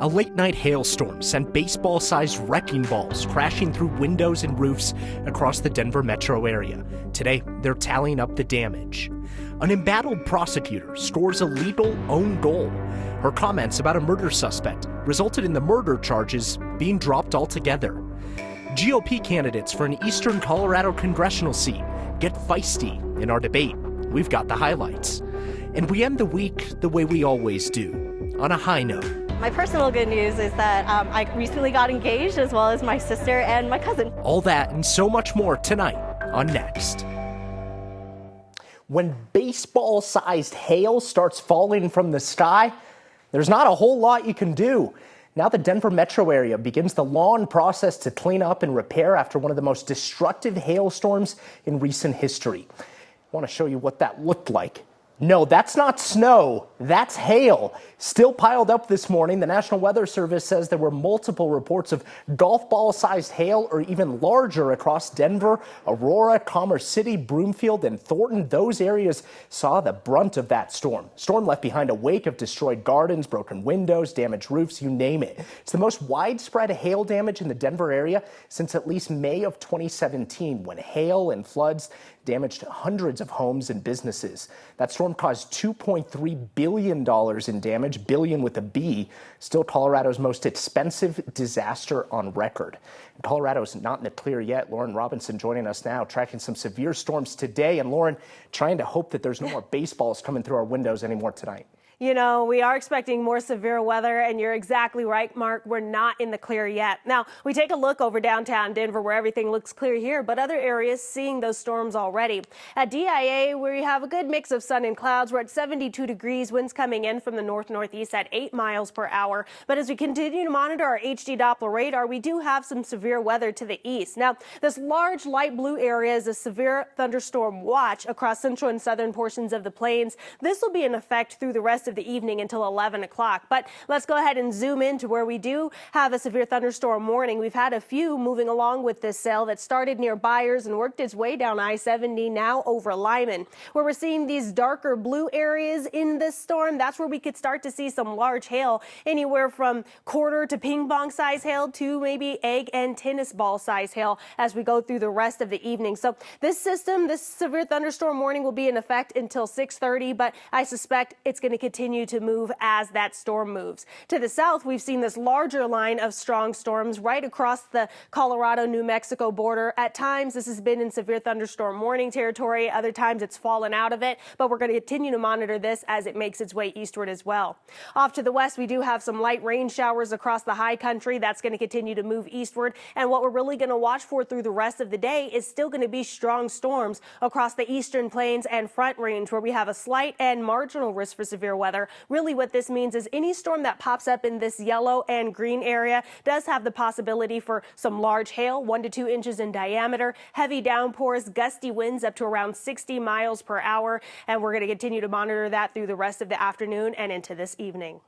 A late-night hailstorm sent baseball-sized wrecking balls crashing through windows and roofs across the Denver metro area. Today, they're tallying up the damage. An embattled prosecutor scores a lethal own goal. Her comments about a murder suspect resulted in the murder charges being dropped altogether. GOP candidates for an eastern Colorado congressional seat get feisty in our debate. We've got the highlights. And we end the week the way we always do, on a high note. My personal good news is that I recently got engaged, as well as my sister and my cousin. All that and so much more tonight on Next. When baseball-sized hail starts falling from the sky, there's not a whole lot you can do. Now the Denver metro area begins the long process to clean up and repair after one of the most destructive hailstorms in recent history. I want to show you what that looked like. No, that's not snow, that's hail. Still piled up this morning. The National Weather Service says there were multiple reports of golf ball-sized hail or even larger across Denver, Aurora, Commerce City, Broomfield, and Thornton. Those areas saw the brunt of that storm. Storm left behind a wake of destroyed gardens, broken windows, damaged roofs, you name it. It's the most widespread hail damage in the Denver area since at least May of 2017, when hail and floods damaged hundreds of homes and businesses. That storm caused $2.3 billion in damage, billion with a B, still Colorado's most expensive disaster on record. And Colorado's not in the clear yet. Lauren Robinson joining us now, tracking some severe storms today. And Lauren, trying to hope that there's no more baseballs coming through our windows anymore tonight. You know, we are expecting more severe weather, and you're exactly right, Mark. We're not in the clear yet. Now, we take a look over downtown Denver where everything looks clear here, but other areas seeing those storms already. At DIA, we have a good mix of sun and clouds. We're at 72 degrees, winds coming in from the north-northeast at 8 miles per hour. But as we continue to monitor our HD Doppler radar, we do have some severe weather to the east. Now, this large light blue area is a severe thunderstorm watch across central and southern portions of the plains. This will be in effect through the rest of the evening until 11 o'clock. But let's go ahead and zoom into where we do have a severe thunderstorm warning. We've had a few moving along with this cell that started near Byers and worked its way down I-70, now over Lyman. Where we're seeing these darker blue areas in this storm, that's where we could start to see some large hail, anywhere from quarter to ping pong size hail to maybe egg and tennis ball size hail as we go through the rest of the evening. So this system, this severe thunderstorm warning will be in effect until 6:30, but I suspect it's going to continue to move as that storm moves. To the south, we've seen this larger line of strong storms right across the Colorado-New Mexico border. At times, this has been in severe thunderstorm warning territory. Other times, it's fallen out of it, but we're going to continue to monitor this as it makes its way eastward as well. Off to the west, we do have some light rain showers across the high country. That's going to continue to move eastward, and what we're really going to watch for through the rest of the day is still going to be strong storms across the eastern plains and front range, where we have a slight and marginal risk for severe weather. Really what this means is any storm that pops up in this yellow and green area does have the possibility for some large hail, 1 to 2 inches in diameter, heavy downpours, gusty winds up to around 60 miles per hour. And we're going to continue to monitor that through the rest of the afternoon and into this evening.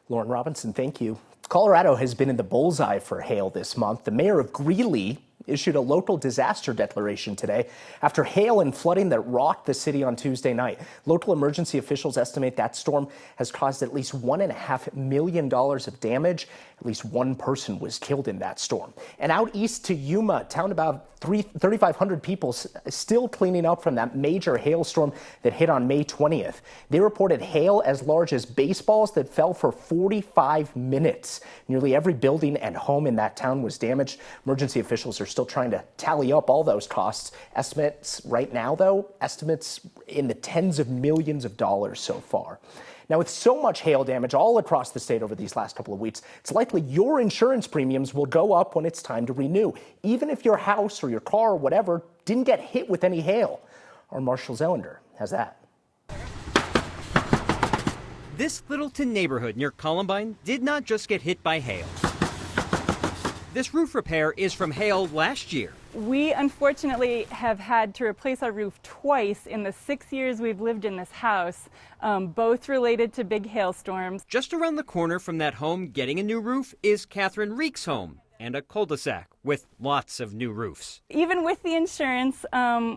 Lauren Robinson, thank you. Colorado has been in the bullseye for hail this month. The mayor of Greeley issued a local disaster declaration today after hail and flooding that rocked the city on Tuesday night. Local emergency officials estimate that storm has caused at least $1.5 million of damage. At least one person was killed in that storm. And out east to Yuma, town about 3,500 people still cleaning up from that major hailstorm that hit on May 20th. They reported hail as large as baseballs that fell for 45 minutes. Nearly every building and home in that town was damaged. Emergency officials are still trying to tally up all those costs. Estimates right now, though, estimates in the tens of millions of dollars so far. Now, with so much hail damage all across the state over these last couple of weeks, it's likely your insurance premiums will go up when it's time to renew, even if your house or your car or whatever didn't get hit with any hail. Our Marshall Zellender has that. This Littleton neighborhood near Columbine did not just get hit by hail. This roof repair is from hail last year. We unfortunately have had to replace our roof twice in the 6 years we've lived in this house, both related to big hailstorms. Just around the corner from that home getting a new roof is Catherine Reek's home and a cul-de-sac with lots of new roofs. Even with the insurance,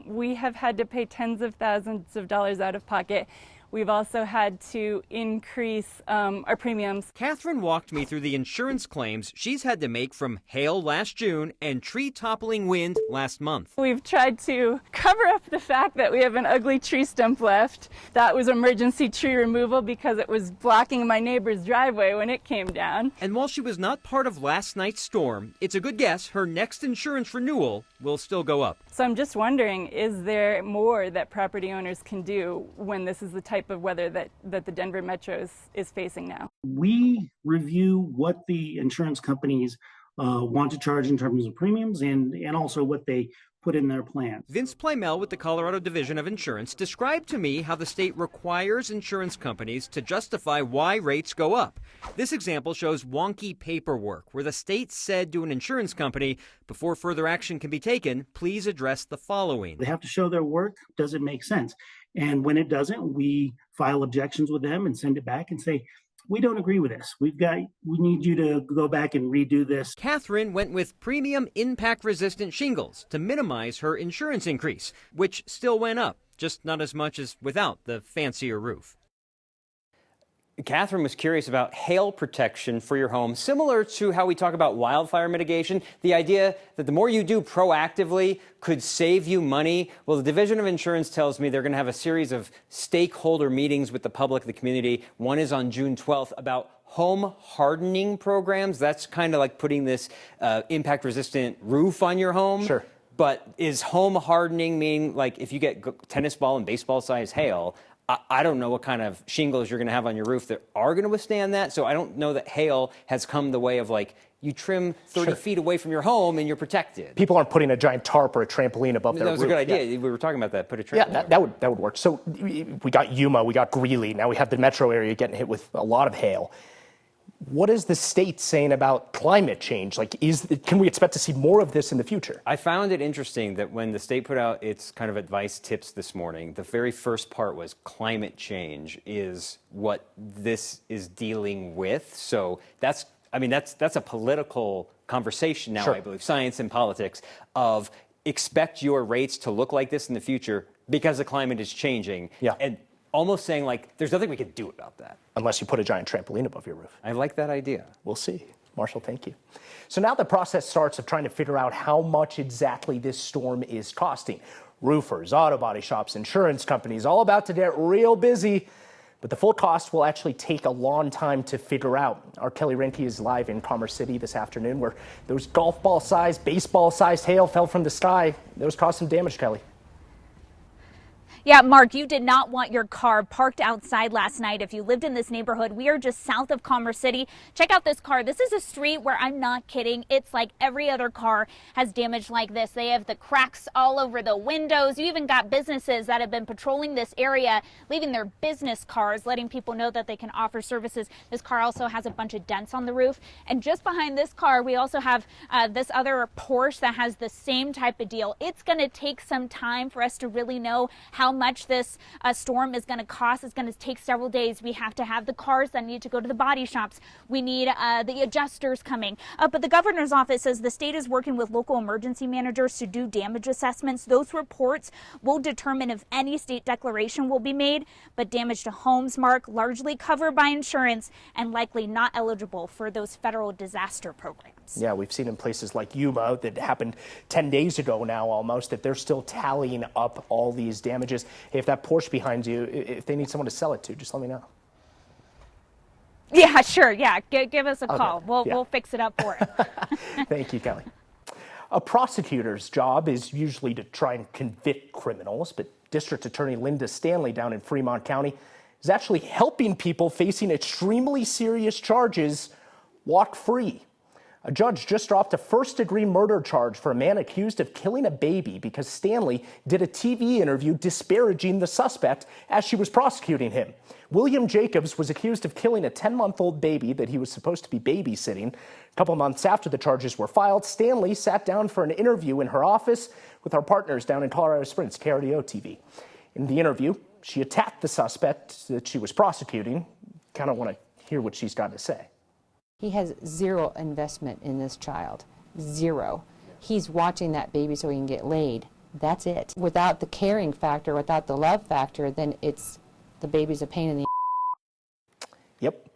we have had to pay tens of thousands of dollars out of pocket. We've also had to increase our premiums. Catherine walked me through the insurance claims she's had to make from hail last June and tree-toppling wind last month. We've tried to cover up the fact that we have an ugly tree stump left. That was emergency tree removal because it was blocking my neighbor's driveway when it came down. And while she was not part of last night's storm, it's a good guess her next insurance renewal will still go up. So I'm just wondering, is there more that property owners can do when this is the type of weather that the Denver Metro is facing now? We review what the insurance companies want to charge in terms of premiums and also what they put in their plans. Vince Plymell with the Colorado Division of Insurance described to me how the state requires insurance companies to justify why rates go up. This example shows wonky paperwork where the state said to an insurance company, before further action can be taken, please address the following. They have to show their work. Does it make sense? And when it doesn't, we file objections with them and send it back and say, we don't agree with this. We need you to go back and redo this. Catherine went with premium impact-resistant shingles to minimize her insurance increase, which still went up, just not as much as without the fancier roof. Catherine was curious about hail protection for your home, similar to how we talk about wildfire mitigation. The idea that the more you do proactively could save you money. Well, the Division of Insurance tells me they're going to have a series of stakeholder meetings with the public, the community. One is on June 12th about home hardening programs. That's kind of like putting this impact-resistant roof on your home. Sure. But is home hardening mean like if you get tennis ball and baseball size hail, I don't know what kind of shingles you're going to have on your roof that are going to withstand that. So I don't know that hail has come the way of like you trim 30 feet away from your home and you're protected. People aren't putting a giant tarp or a trampoline above their roof. That was a good idea. Yeah. We were talking about that. Put a trampoline. Yeah, that would work. So we got Yuma, we got Greeley. Now we have the metro area getting hit with a lot of hail. What is the state saying about climate change? Like, can we expect to see more of this in the future? I found it interesting that when the state put out its kind of advice tips this morning, the very first part was climate change is what this is dealing with. So that's a political conversation now, Sure. I believe, science and politics, of expect your rates to look like this in the future because the climate is changing. Yeah. And almost saying like, there's nothing we can do about that. Unless you put a giant trampoline above your roof. I like that idea. We'll see. Marshall, thank you. So now the process starts of trying to figure out how much exactly this storm is costing. Roofers, auto body shops, insurance companies, all about to get real busy. But the full cost will actually take a long time to figure out. Our Kelly Renke is live in Commerce City this afternoon where those golf ball-sized, baseball-sized hail fell from the sky. Those caused some damage, Kelly. Yeah, Mark, you did not want your car parked outside last night if you lived in this neighborhood. We are just south of Commerce City. Check out this car. This is a street where I'm not kidding. It's like every other car has damage like this. They have the cracks all over the windows. You even got businesses that have been patrolling this area, leaving their business cars, letting people know that they can offer services. This car also has a bunch of dents on the roof. And just behind this car, we also have this other Porsche that has the same type of deal. It's going to take some time for us to really know how much this storm is going to cost. It's going to take several days. We have to have the cars that need to go to the body shops. We need the adjusters coming. But the governor's office says the state is working with local emergency managers to do damage assessments. Those reports will determine if any state declaration will be made, but damage to homes, Mark, largely covered by insurance and likely not eligible for those federal disaster programs. Yeah, we've seen in places like Yuma that happened 10 days ago now almost that they're still tallying up all these damages. Hey, if that Porsche behind you, if they need someone to sell it to, just let me know. Yeah, sure. Yeah, give us a call. Okay. We'll fix it up for it. Thank you, Kelly. A prosecutor's job is usually to try and convict criminals, but District Attorney Linda Stanley down in Fremont County is actually helping people facing extremely serious charges walk free. A judge just dropped a first-degree murder charge for a man accused of killing a baby because Stanley did a TV interview disparaging the suspect as she was prosecuting him. William Jacobs was accused of killing a 10-month-old baby that he was supposed to be babysitting. A couple months after the charges were filed, Stanley sat down for an interview in her office with our partners down in Colorado Springs, KRDO TV. In the interview, she attacked the suspect that she was prosecuting. Kind of want to hear what she's got to say. He has zero investment in this child, zero. He's watching that baby so he can get laid. That's it. Without the caring factor, without the love factor, then it's The baby's a pain in the. Yep.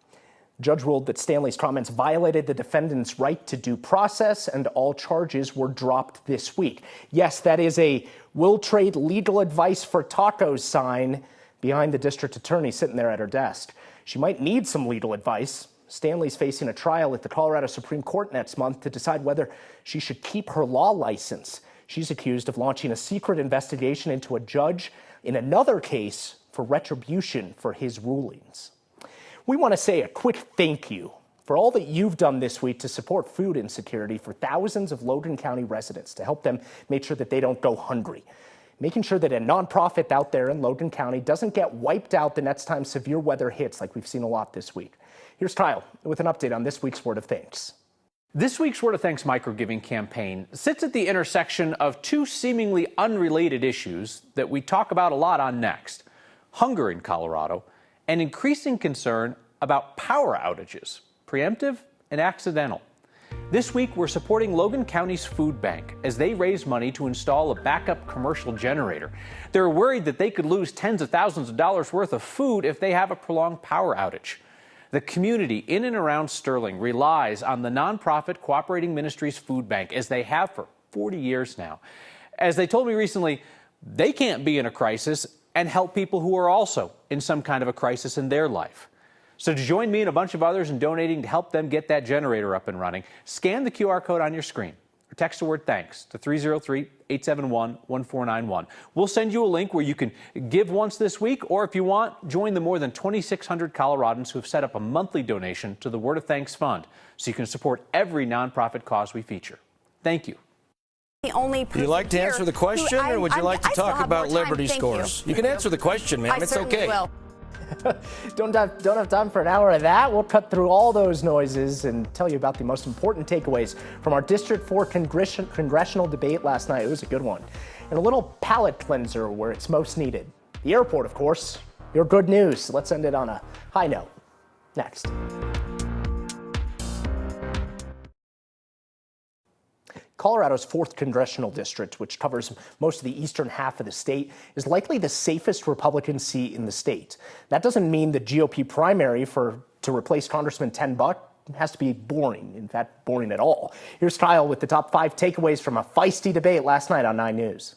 Judge ruled that Stanley's comments violated the defendant's right to due process, and all charges were dropped this week. Yes, that is a "will trade legal advice for tacos" sign behind the district attorney sitting there at her desk. She might need some legal advice. Stanley's facing a trial at the Colorado Supreme Court next month to decide whether she should keep her law license. She's accused of launching a secret investigation into a judge in another case for retribution for his rulings. We want to say a quick thank you for all that you've done this week to support food insecurity for thousands of Logan County residents, to help them make sure that they don't go hungry. Making sure that a nonprofit out there in Logan County doesn't get wiped out the next time severe weather hits, like we've seen a lot this week. Here's Kyle with an update on this week's Word of Thanks. This week's Word of Thanks microgiving campaign sits at the intersection of two seemingly unrelated issues that we talk about a lot on Next: hunger in Colorado and increasing concern about power outages, preemptive and accidental. This week, we're supporting Logan County's food bank as they raise money to install a backup commercial generator. They're worried that they could lose tens of thousands of dollars worth of food if they have a prolonged power outage. The community in and around Sterling relies on the nonprofit Cooperating Ministries Food Bank, as they have for 40 years now. As they told me recently, they can't be in a crisis and help people who are also in some kind of a crisis in their life. So to join me and a bunch of others in donating to help them get that generator up and running, scan the QR code on your screen or text the word "thanks" to 303-871-1491. We'll send you a link where you can give once this week, or if you want, join the more than 2,600 Coloradans who have set up a monthly donation to the Word of Thanks Fund so you can support every nonprofit cause we feature. Thank you. Do you like to answer the question, or would you like to talk about Liberty scores? You can answer the question, ma'am. It's okay. Don't have time for an hour of that. We'll cut through all those noises and tell you about the most important takeaways from our District 4 congressional debate last night. It was a good one. And a little palate cleanser where it's most needed. The airport, of course. Your good news. Let's end it on a high note. Next. Colorado's 4th congressional district, which covers most of the eastern half of the state, is likely the safest Republican seat in the state. That doesn't mean the GOP primary to replace Congressman Ten Buck has to be boring, in fact, boring at all. Here's Kyle with the top 5 takeaways from a feisty debate last night on 9 News.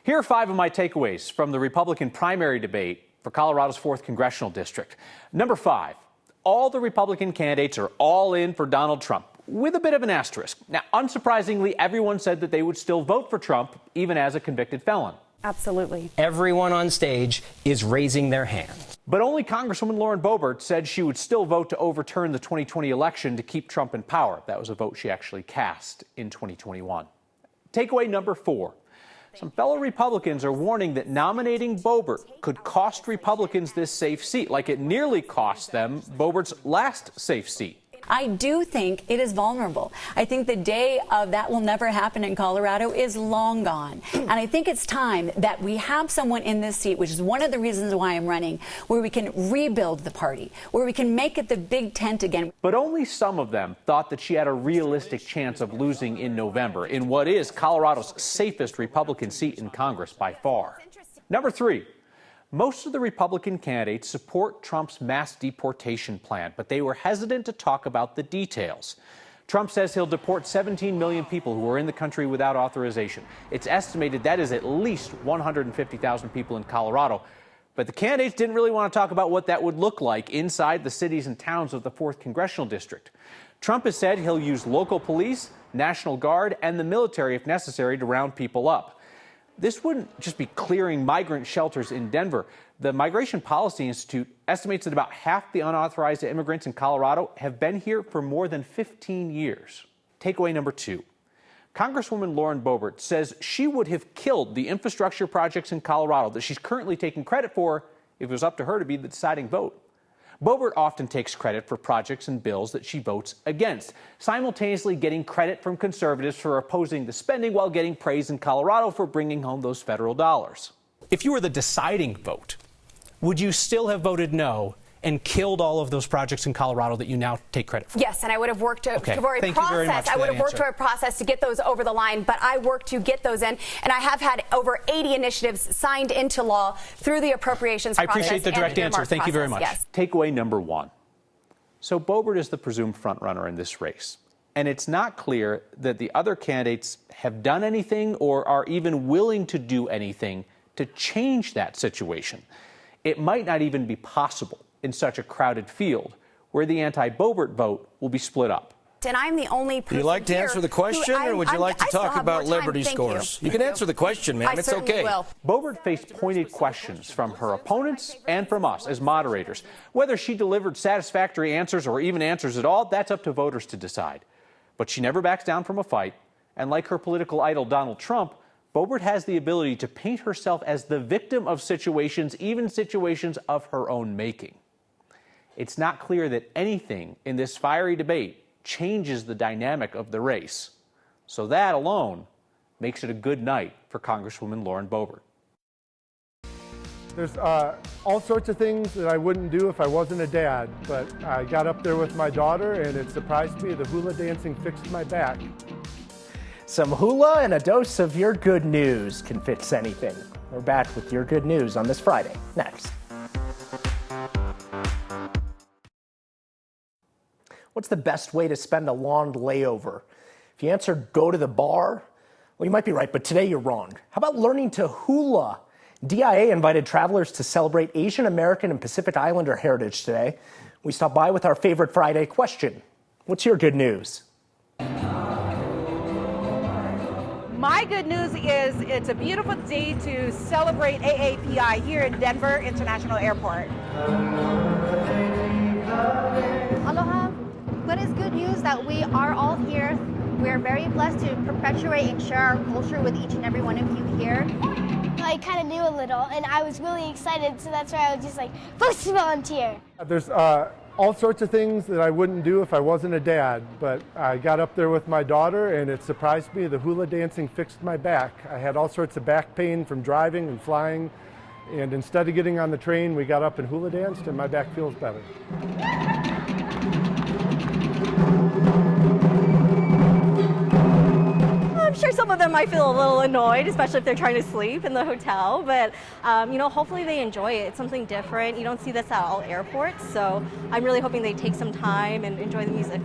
Here are 5 of my takeaways from the Republican primary debate for Colorado's 4th congressional district. Number 5, all the Republican candidates are all in for Donald Trump, with a bit of an asterisk. Now, unsurprisingly, everyone said that they would still vote for Trump, even as a convicted felon. Absolutely. Everyone on stage is raising their hand. But only Congresswoman Lauren Boebert said she would still vote to overturn the 2020 election to keep Trump in power. That was a vote she actually cast in 2021. Takeaway number 4. Some fellow Republicans are warning that nominating Boebert could cost Republicans this safe seat, like it nearly cost them Boebert's last safe seat. I do think it is vulnerable. I think the day of that will never happen in Colorado is long gone. And I think it's time that we have someone in this seat, which is one of the reasons why I'm running, where we can rebuild the party, where we can make it the big tent again. But only some of them thought that she had a realistic chance of losing in November in what is Colorado's safest Republican seat in Congress by far. Number 3. Most of the Republican candidates support Trump's mass deportation plan, but they were hesitant to talk about the details. Trump says he'll deport 17 million people who are in the country without authorization. It's estimated that is at least 150,000 people in Colorado. But the candidates didn't really want to talk about what that would look like inside the cities and towns of the 4th congressional district. Trump has said he'll use local police, National Guard, and the military if necessary to round people up. This wouldn't just be clearing migrant shelters in Denver. The Migration Policy Institute estimates that about half the unauthorized immigrants in Colorado have been here for more than 15 years. Takeaway number 2. Congresswoman Lauren Boebert says she would have killed the infrastructure projects in Colorado that she's currently taking credit for if it was up to her to be the deciding vote. Boebert often takes credit for projects and bills that she votes against, simultaneously getting credit from conservatives for opposing the spending while getting praise in Colorado for bringing home those federal dollars. If you were the deciding vote, would you still have voted no and killed all of those projects in Colorado that you now take credit for. Yes, and I would have worked for a Thank you very much process. I would have worked for for a process to get those over the line, but I worked to get those in, and I have had over 80 initiatives signed into law through the appropriations process. I appreciate the direct answer. Thank you very much. Yes. Takeaway number one. So Boebert is the presumed frontrunner in this race. And it's not clear that the other candidates have done anything or are even willing to do anything to change that situation. It might not even be possible in such a crowded field where the anti-Boebert vote will be split up. And I'm the only person. Would you like to answer the question, or would you like to talk about Liberty scores? You can answer the question, ma'am. It's okay. Will. Boebert faced pointed questions from her opponents and from us as moderators. Whether she delivered satisfactory answers or even answers at all, that's up to voters to decide. But she never backs down from a fight. And like her political idol Donald Trump, Boebert has the ability to paint herself as the victim of situations, even situations of her own making. It's not clear that anything in this fiery debate changes the dynamic of the race. So that alone makes it a good night for Congresswoman Lauren Boebert. There's all sorts of things that I wouldn't do if I wasn't a dad, but I got up there with my daughter and it surprised me. The hula dancing fixed my back. Some hula and a dose of your good news can fix anything. We're back with your good news on this Friday. Next. What's the best way to spend a long layover? If you answered go to the bar, well, you might be right, but today you're wrong. How about learning to hula? DIA invited travelers to celebrate Asian American and Pacific Islander heritage today. We stopped by with our favorite Friday question. What's your good news? My good news is it's a beautiful day to celebrate AAPI here in Denver International Airport. Aloha. What is good news that we are all here. We're very blessed to perpetuate and share our culture with each and every one of you here. I kind of knew a little, and I was really excited, so that's why I was just like, let's volunteer. There's all sorts of things that I wouldn't do if I wasn't a dad, but I got up there with my daughter and it surprised me. The hula dancing fixed my back. I had all sorts of back pain from driving and flying, and instead of getting on the train, we got up and hula danced, and my back feels better. I'm sure some of them might feel a little annoyed, especially if they're trying to sleep in the hotel, but hopefully they enjoy it. It's something different. You don't see this at all airports, so I'm really hoping they take some time and enjoy the music.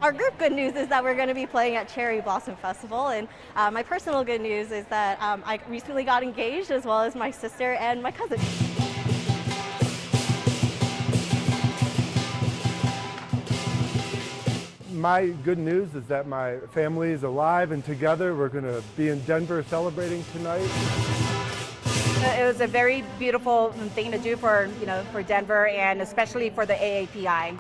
Our group good news is that we're going to be playing at Cherry Blossom Festival, and my personal good news is that I recently got engaged, as well as my sister and my cousin. My good news is that my family is alive and together. We're going to be in Denver celebrating tonight. It was a very beautiful thing to do for Denver, and especially for the AAPI.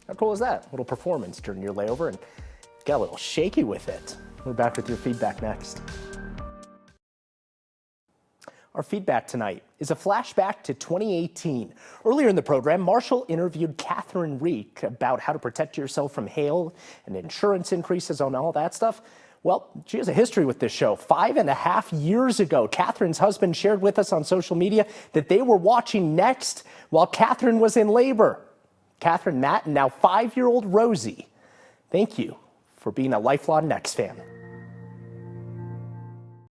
How cool is that? A little performance during your layover, and got a little shaky with it. We're back with your feedback next. Our feedback tonight is a flashback to 2018. Earlier in the program, Marshall interviewed Catherine Reek about how to protect yourself from hail and insurance increases and all that stuff. Well, she has a history with this show. 5.5 years ago, Catherine's husband shared with us on social media that they were watching Next while Catherine was in labor. Catherine, Matt, and now 5-year-old Rosie, thank you for being a lifelong Next fan.